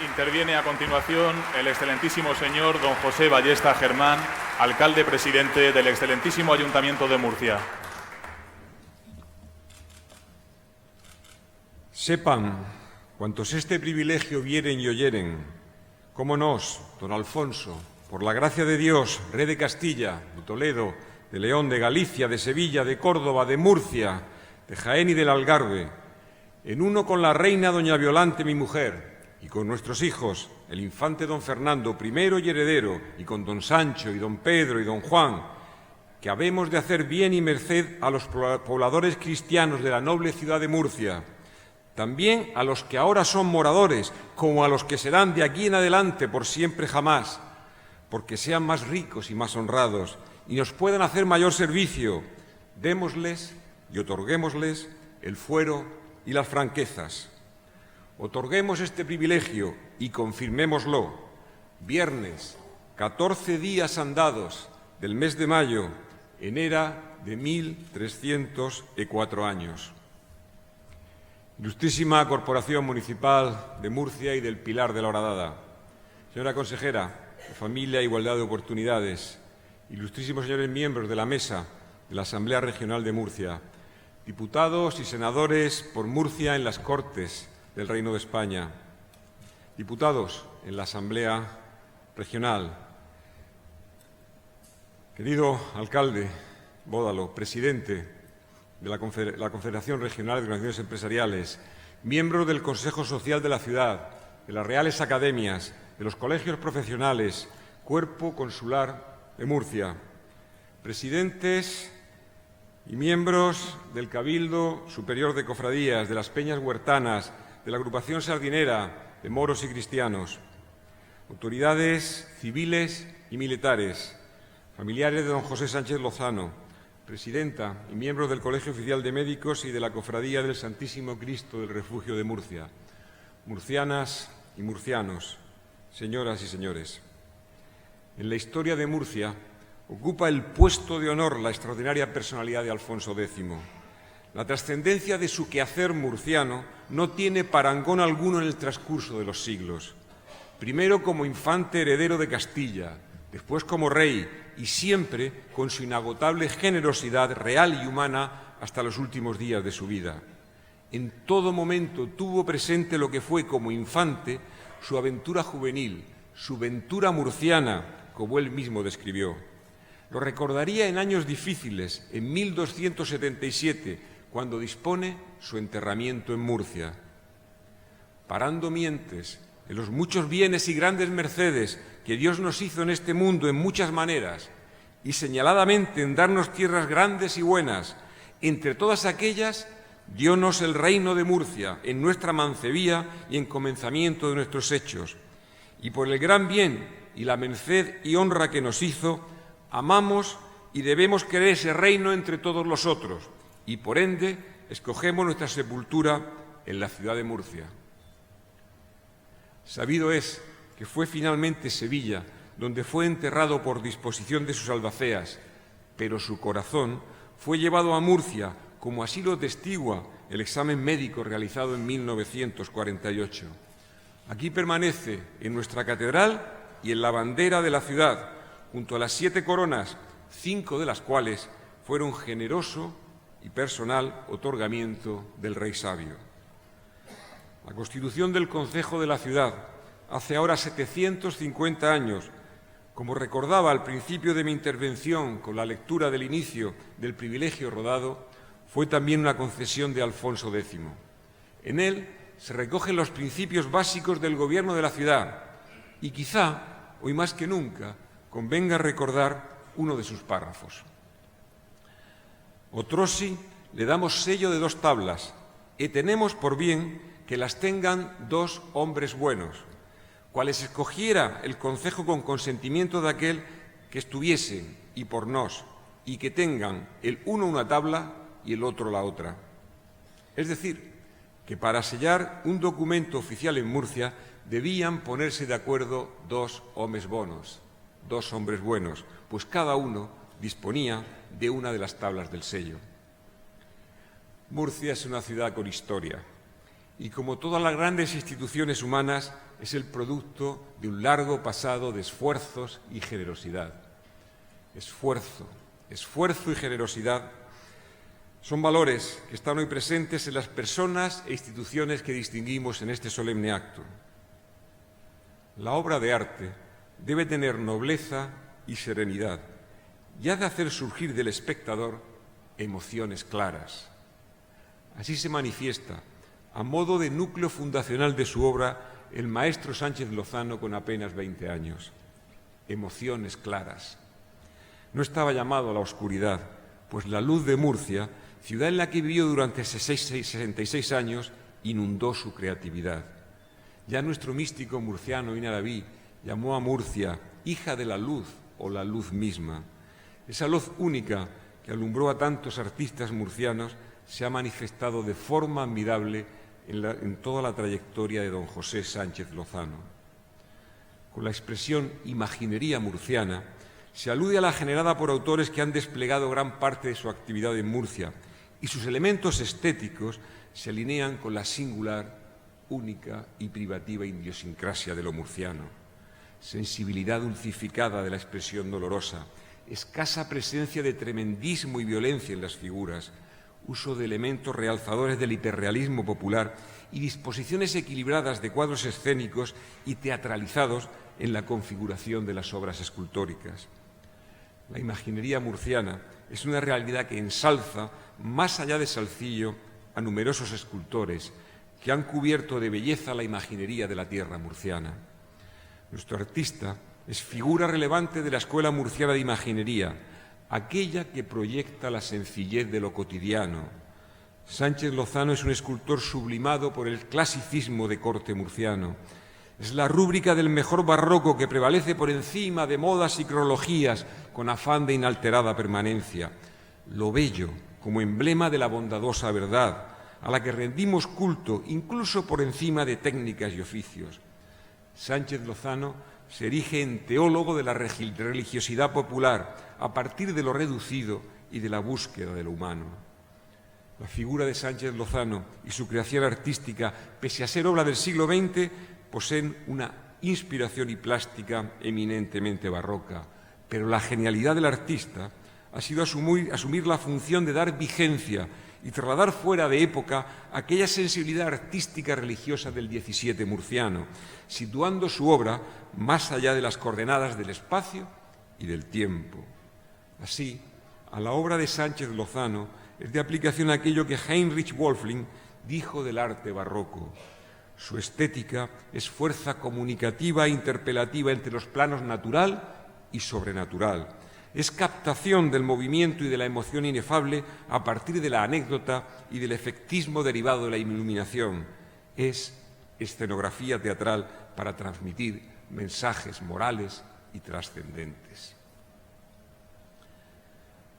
Interviene a continuación el excelentísimo señor don José Ballesta Germán, alcalde presidente del excelentísimo Ayuntamiento de Murcia. Sepan cuantos este privilegio vieren y oyeren, cómo nos, don Alfonso, por la gracia de Dios, rey de Castilla, de Toledo, de León, de Galicia, de Sevilla, de Córdoba, de Murcia, de Jaén y del Algarve, en uno con la reina doña Violante, mi mujer, y con nuestros hijos, el infante don Fernando, primero y heredero, y con don Sancho y don Pedro y don Juan, que habemos de hacer bien y merced a los pobladores cristianos de la noble ciudad de Murcia, también a los que ahora son moradores, como a los que serán de aquí en adelante por siempre jamás, porque sean más ricos y más honrados, y nos puedan hacer mayor servicio, démosles y otorguémosles el fuero y las franquezas. Otorguemos este privilegio y confirmémoslo. Viernes, 14 días andados del mes de mayo, en era de 1304 años. Ilustrísima Corporación Municipal de Murcia y del Pilar de la Horadada, señora consejera de Familia e Igualdad de Oportunidades, ilustrísimos señores miembros de la Mesa de la Asamblea Regional de Murcia, diputados y senadores por Murcia en las Cortes del Reino de España, diputados en la Asamblea Regional, querido alcalde Bódalo, presidente de la Confederación Regional de Organizaciones Empresariales, miembros del Consejo Social de la ciudad, de las Reales Academias, de los colegios profesionales, Cuerpo Consular de Murcia, presidentes y miembros del Cabildo Superior de Cofradías, de las Peñas Huertanas, de la Agrupación Sardinera de Moros y Cristianos, autoridades civiles y militares, familiares de don José Sánchez Lozano, presidenta y miembros del Colegio Oficial de Médicos y de la Cofradía del Santísimo Cristo del Refugio de Murcia, murcianas y murcianos, señoras y señores. En la historia de Murcia ocupa el puesto de honor la extraordinaria personalidad de Alfonso X. La trascendencia de su quehacer murciano no tiene parangón alguno en el transcurso de los siglos. Primero como infante heredero de Castilla, después como rey y siempre con su inagotable generosidad real y humana hasta los últimos días de su vida. En todo momento tuvo presente lo que fue como infante su aventura juvenil, su ventura murciana, como él mismo describió. Lo recordaría en años difíciles, en 1277, cuando dispone su enterramiento en Murcia. Parando mientes en los muchos bienes y grandes mercedes que Dios nos hizo en este mundo en muchas maneras, y señaladamente en darnos tierras grandes y buenas, entre todas aquellas, diónos el reino de Murcia en nuestra mancebía y en comenzamiento de nuestros hechos, y por el gran bien y la merced y honra que nos hizo, amamos y debemos querer ese reino entre todos los otros, y por ende escogemos nuestra sepultura en la ciudad de Murcia. Sabido es que fue finalmente Sevilla donde fue enterrado por disposición de sus albaceas, pero su corazón fue llevado a Murcia, como así lo testigua el examen médico realizado en 1948. Aquí permanece en nuestra catedral y en la bandera de la ciudad, junto a las 7 coronas, 5 de las cuales fueron generoso y personal otorgamiento del Rey Sabio. La constitución del concejo de la ciudad hace ahora 750 años, como recordaba al principio de mi intervención con la lectura del inicio del privilegio rodado, fue también una concesión de Alfonso X. En él se recogen los principios básicos del gobierno de la ciudad y quizá, hoy más que nunca, convenga recordar uno de sus párrafos. Otrosi le damos sello de 2 tablas, y tenemos por bien que las tengan 2 hombres buenos, cuales escogiera el concejo con consentimiento de aquel que estuviesen, y por nos, y que tengan el uno una tabla y el otro la otra. Es decir, que para sellar un documento oficial en Murcia debían ponerse de acuerdo 2 homes bonos, 2 hombres buenos, pues cada uno disponía de una de las tablas del sello. Murcia es una ciudad con historia, y, como todas las grandes instituciones humanas, es el producto de un largo pasado de esfuerzos y generosidad. Esfuerzo y generosidad son valores que están hoy presentes en las personas e instituciones que distinguimos en este solemne acto. La obra de arte debe tener nobleza y serenidad y ha de hacer surgir del espectador emociones claras. Así se manifiesta, a modo de núcleo fundacional de su obra, el maestro Sánchez Lozano con apenas 20 años. Emociones claras. No estaba llamado a la oscuridad, pues la luz de Murcia, ciudad en la que vivió durante 66 años, inundó su creatividad. Ya nuestro místico murciano Ibn Arabi llamó a Murcia hija de la luz o la luz misma. Esa luz única que alumbró a tantos artistas murcianos se ha manifestado de forma admirable en toda la trayectoria de don José Sánchez Lozano. Con la expresión imaginería murciana se alude a la generada por autores que han desplegado gran parte de su actividad en Murcia, y sus elementos estéticos se alinean con la singular, única y privativa idiosincrasia de lo murciano. Sensibilidad dulcificada de la expresión dolorosa, escasa presencia de tremendismo y violencia en las figuras, uso de elementos realzadores del hiperrealismo popular y disposiciones equilibradas de cuadros escénicos y teatralizados en la configuración de las obras escultóricas. La imaginería murciana es una realidad que ensalza, más allá de Salcillo, a numerosos escultores que han cubierto de belleza la imaginería de la tierra murciana. Nuestro artista es figura relevante de la Escuela Murciana de Imaginería, aquella que proyecta la sencillez de lo cotidiano. Sánchez Lozano es un escultor sublimado por el clasicismo de corte murciano. Es la rúbrica del mejor barroco que prevalece por encima de modas y cronologías con afán de inalterada permanencia. Lo bello como emblema de la bondadosa verdad, a la que rendimos culto incluso por encima de técnicas y oficios. Sánchez Lozano se erige en teólogo de la religiosidad popular a partir de lo reducido y de la búsqueda de lo humano. La figura de Sánchez Lozano y su creación artística, pese a ser obra del siglo XX, poseen una inspiración y plástica eminentemente barroca, pero la genialidad del artista ha sido asumir la función de dar vigencia y trasladar fuera de época aquella sensibilidad artística religiosa del XVII murciano, situando su obra más allá de las coordenadas del espacio y del tiempo. Así, a la obra de Sánchez Lozano es de aplicación aquello que Heinrich Wölfling dijo del arte barroco. Su estética es fuerza comunicativa e interpelativa entre los planos natural y sobrenatural. Es captación del movimiento y de la emoción inefable a partir de la anécdota y del efectismo derivado de la iluminación. Es escenografía teatral para transmitir mensajes morales y trascendentes.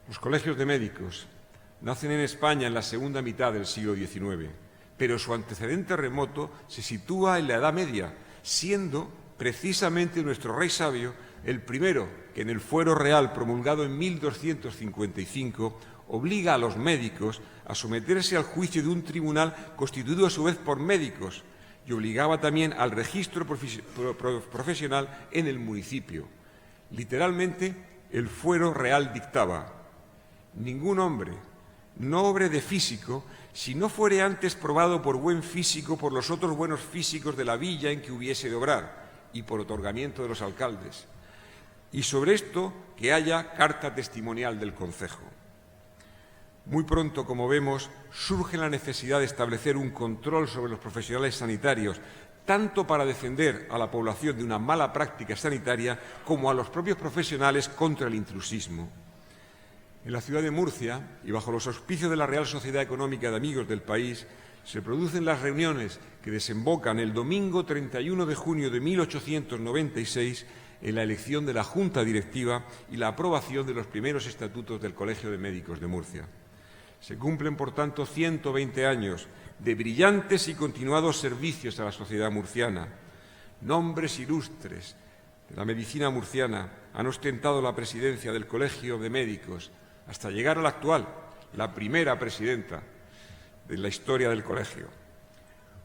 Los colegios de médicos nacen en España en la segunda mitad del siglo XIX, pero su antecedente remoto se sitúa en la Edad Media, siendo precisamente nuestro rey sabio el primero que en el Fuero Real promulgado en 1255 obliga a los médicos a someterse al juicio de un tribunal constituido a su vez por médicos y obligaba también al registro profesional en el municipio. Literalmente, el Fuero Real dictaba: ningún hombre no obre de físico si no fuere antes probado por buen físico por los otros buenos físicos de la villa en que hubiese de obrar y por otorgamiento de los alcaldes. Y sobre esto que haya carta testimonial del concejo. Muy pronto, como vemos, surge la necesidad de establecer un control sobre los profesionales sanitarios, tanto para defender a la población de una mala práctica sanitaria como a los propios profesionales contra el intrusismo. En la ciudad de Murcia, y bajo los auspicios de la Real Sociedad Económica de Amigos del País, se producen las reuniones que desembocan el domingo 31 de junio de 1896 en la elección de la Junta Directiva y la aprobación de los primeros estatutos del Colegio de Médicos de Murcia. Se cumplen, por tanto, 120 años de brillantes y continuados servicios a la sociedad murciana. Nombres ilustres de la medicina murciana han ostentado la presidencia del Colegio de Médicos hasta llegar a la actual, la primera presidenta de la historia del colegio.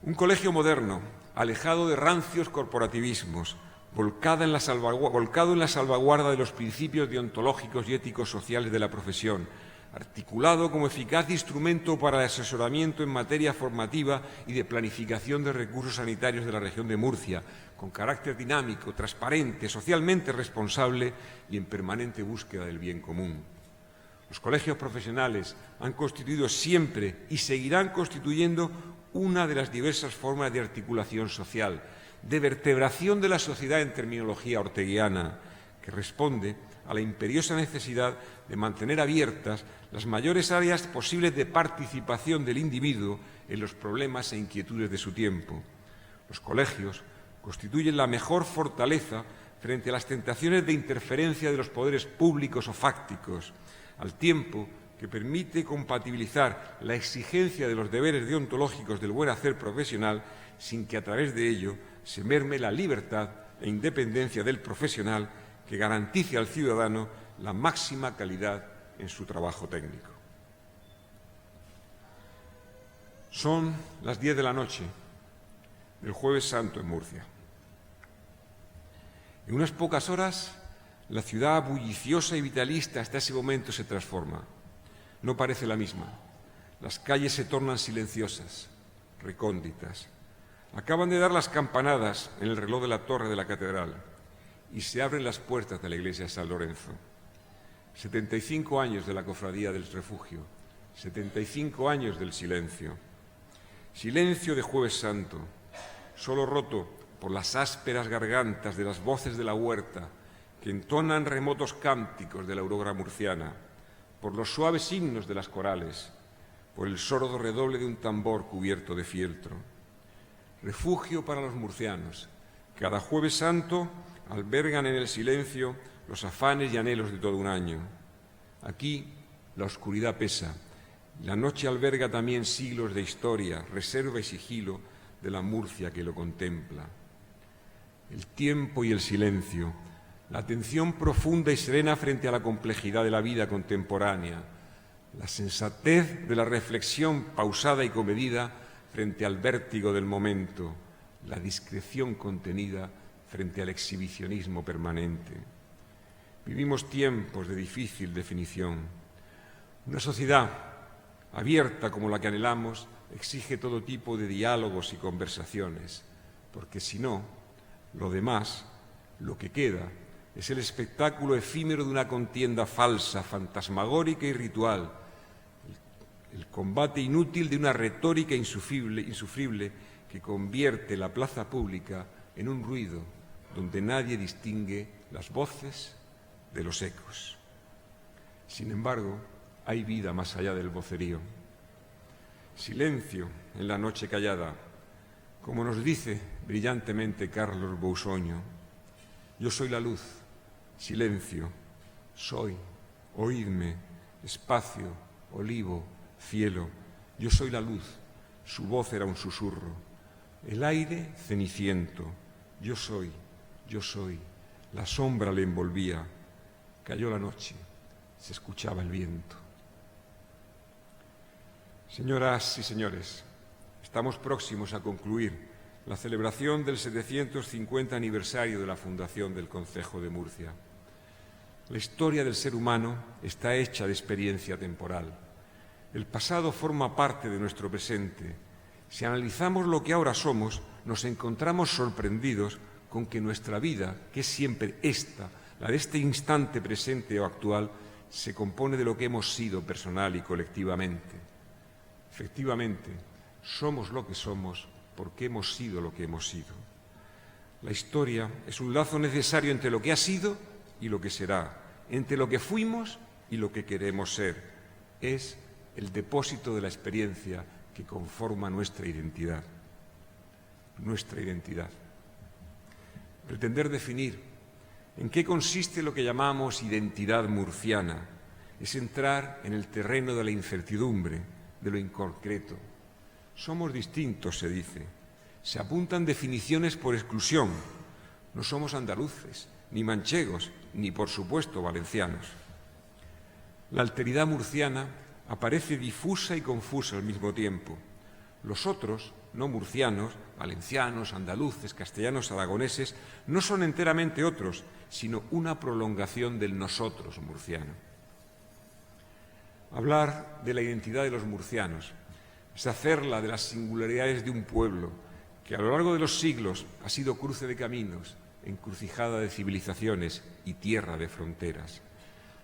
Un colegio moderno, alejado de rancios corporativismos, volcado en la salvaguarda de los principios deontológicos y éticos sociales de la profesión, articulado como eficaz instrumento para el asesoramiento en materia formativa y de planificación de recursos sanitarios de la región de Murcia, con carácter dinámico, transparente, socialmente responsable y en permanente búsqueda del bien común. Los colegios profesionales han constituido siempre y seguirán constituyendo una de las diversas formas de articulación social, de vertebración de la sociedad en terminología orteguiana, que responde a la imperiosa necesidad de mantener abiertas las mayores áreas posibles de participación del individuo en los problemas e inquietudes de su tiempo. Los colegios constituyen la mejor fortaleza frente a las tentaciones de interferencia de los poderes públicos o fácticos, al tiempo que permite compatibilizar la exigencia de los deberes deontológicos del buen hacer profesional sin que a través de ello se merme la libertad e independencia del profesional que garantice al ciudadano la máxima calidad en su trabajo técnico. Son las 10 de la noche del Jueves Santo en Murcia. En unas pocas horas, la ciudad bulliciosa y vitalista hasta ese momento se transforma. No parece la misma. Las calles se tornan silenciosas, recónditas. Acaban de dar las campanadas en el reloj de la torre de la catedral y se abren las puertas de la iglesia de San Lorenzo. 75 años de la Cofradía del Refugio, 75 años del silencio. Silencio de Jueves Santo, solo roto por las ásperas gargantas de las voces de la huerta que entonan remotos cánticos de la aurora murciana, por los suaves himnos de las corales, por el sordo redoble de un tambor cubierto de fieltro. Refugio para los murcianos. Cada Jueves Santo albergan en el silencio los afanes y anhelos de todo un año. Aquí la oscuridad pesa. La noche alberga también siglos de historia, reserva y sigilo de la Murcia que lo contempla. El tiempo y el silencio, la atención profunda y serena frente a la complejidad de la vida contemporánea, la sensatez de la reflexión pausada y comedida frente al vértigo del momento, la discreción contenida frente al exhibicionismo permanente. Vivimos tiempos de difícil definición. Una sociedad abierta como la que anhelamos exige todo tipo de diálogos y conversaciones, porque si no, lo demás, lo que queda, es el espectáculo efímero de una contienda falsa, fantasmagórica y ritual, el combate inútil de una retórica insufrible que convierte la plaza pública en un ruido donde nadie distingue las voces de los ecos. Sin embargo, hay vida más allá del vocerío. Silencio en la noche callada, como nos dice brillantemente Carlos Bousoño. Yo soy la luz, silencio, soy, oídme, espacio, olivo, cielo. Yo soy la luz, su voz era un susurro. El aire ceniciento, yo soy, la sombra le envolvía. Cayó la noche, se escuchaba el viento. Señoras y señores, estamos próximos a concluir la celebración del 750 aniversario de la fundación del Concejo de Murcia. La historia del ser humano está hecha de experiencia temporal. El pasado forma parte de nuestro presente. Si analizamos lo que ahora somos, nos encontramos sorprendidos con que nuestra vida, que es siempre esta, la de este instante presente o actual, se compone de lo que hemos sido personal y colectivamente. Efectivamente, somos lo que somos porque hemos sido lo que hemos sido. La historia es un lazo necesario entre lo que ha sido y lo que será, entre lo que fuimos y lo que queremos ser. Es el depósito de la experiencia que conforma nuestra identidad. Nuestra identidad. Pretender definir en qué consiste lo que llamamos identidad murciana es entrar en el terreno de la incertidumbre, de lo inconcreto. Somos distintos, se dice. Se apuntan definiciones por exclusión. No somos andaluces, ni manchegos, ni, por supuesto, valencianos. La alteridad murciana aparece difusa y confusa al mismo tiempo. Los otros, no murcianos, valencianos, andaluces, castellanos, aragoneses, no son enteramente otros, sino una prolongación del nosotros murciano. Hablar de la identidad de los murcianos es hacerla de las singularidades de un pueblo que a lo largo de los siglos ha sido cruce de caminos, encrucijada de civilizaciones y tierra de fronteras.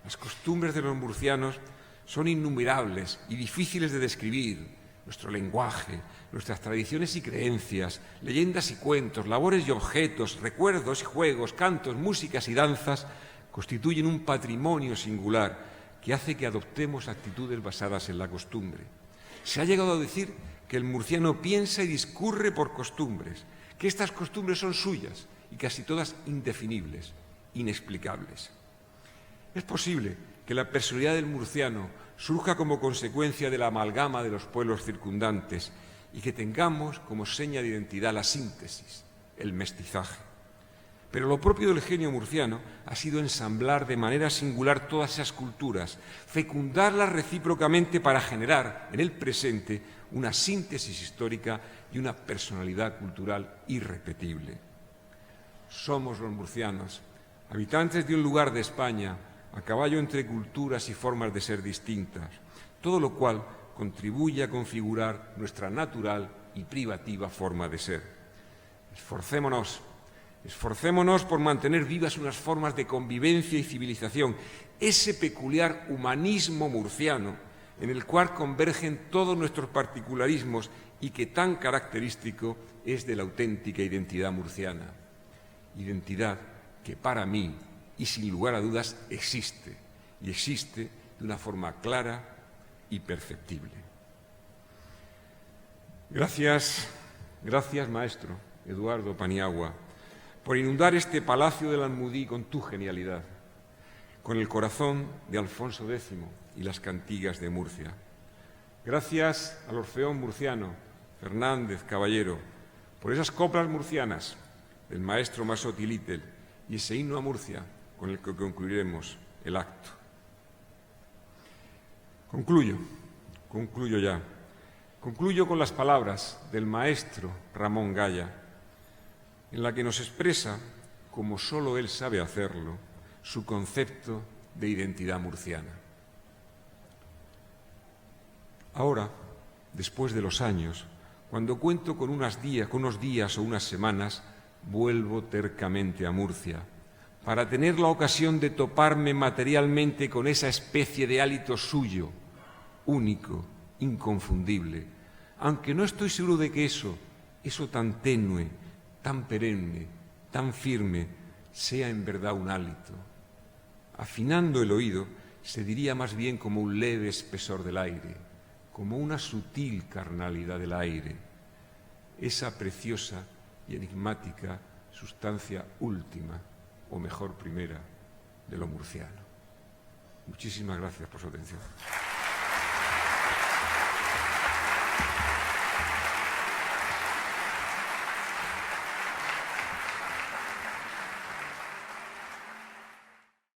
Las costumbres de los murcianos son innumerables y difíciles de describir. Nuestro lenguaje, nuestras tradiciones y creencias, leyendas y cuentos, labores y objetos, recuerdos y juegos, cantos, músicas y danzas constituyen un patrimonio singular que hace que adoptemos actitudes basadas en la costumbre. Se ha llegado a decir que el murciano piensa y discurre por costumbres, que estas costumbres son suyas y casi todas indefinibles, inexplicables. Es posible que la personalidad del murciano surja como consecuencia de la amalgama de los pueblos circundantes y que tengamos como seña de identidad la síntesis, el mestizaje. Pero lo propio del genio murciano ha sido ensamblar de manera singular todas esas culturas, fecundarlas recíprocamente para generar en el presente una síntesis histórica y una personalidad cultural irrepetible. Somos los murcianos, habitantes de un lugar de España, a caballo entre culturas y formas de ser distintas, todo lo cual contribuye a configurar nuestra natural y privativa forma de ser. Esforcémonos por mantener vivas unas formas de convivencia y civilización, ese peculiar humanismo murciano en el cual convergen todos nuestros particularismos y que tan característico es de la auténtica identidad murciana. Identidad que para mí, y sin lugar a dudas, existe, y existe de una forma clara y perceptible. Gracias, maestro Eduardo Paniagua, por inundar este palacio del Almudí con tu genialidad, con el corazón de Alfonso X y las cantigas de Murcia. Gracias al Orfeón murciano, Fernández Caballero, por esas coplas murcianas del maestro Masotti Little y ese himno a Murcia con el que concluiremos el acto. Concluyo ya. Concluyo con las palabras del maestro Ramón Gaya, en la que nos expresa, como solo él sabe hacerlo, su concepto de identidad murciana. Ahora, después de los años, cuando cuento con unos días o unas semanas, vuelvo tercamente a Murcia, para tener la ocasión de toparme materialmente con esa especie de hálito suyo, único, inconfundible, aunque no estoy seguro de que eso tan tenue, tan perenne, tan firme, sea en verdad un hálito. Afinando el oído, se diría más bien como un leve espesor del aire, como una sutil carnalidad del aire, esa preciosa y enigmática sustancia última, o mejor primera, de lo murciano. Muchísimas gracias por su atención.